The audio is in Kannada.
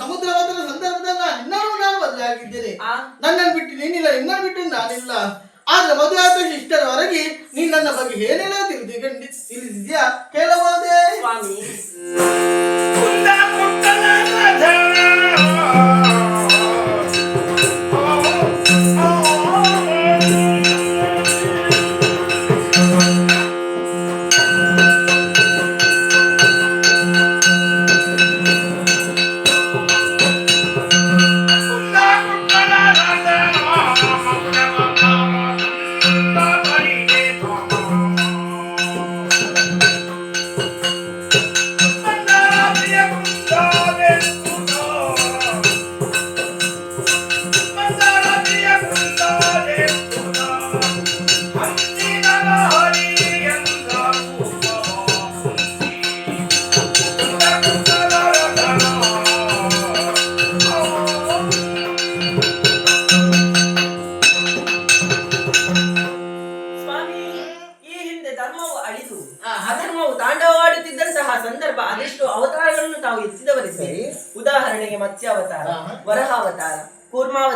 ಸಮುದ್ರ ಮಥನ ಸಂದರ್ಭದಲ್ಲಿ ನಾನು ಮದುವೆ ಆಗಿದ್ದೇನೆ. ನನ್ನನ್ನು ಬಿಟ್ಟು ನೀನಿಲ್ಲ, ನಿನ್ನನ್ನು ಬಿಟ್ಟು ನಾನಿಲ್ಲ. ಆದ್ರೆ ಮದುವೆ ಆದ ಇಷ್ಟರವರೆಗೆ ನೀನ್ ನನ್ನ ಬಗ್ಗೆ ಏನೆಲ್ಲ ತಿಳಿದಿದ್ಯಾ ಕೇಳಬಹುದೇ? ಸ್ವಾಮಿ, ಅಧರ್ಮವು ತಾಂಡವವಾಡುತ್ತಿದ್ದಂತಹ ಸಂದರ್ಭ ಅದೆಷ್ಟು ಅವತಾರಗಳನ್ನು ತಾವು ಎತ್ತಿದವರಿದ್ದೀರಿ. ಉದಾಹರಣೆಗೆ ಮತ್ಸ್ಯಾವತಾರ, ವರಹಾವತಾರ, ಕೂರ್ಮಾವತಾರ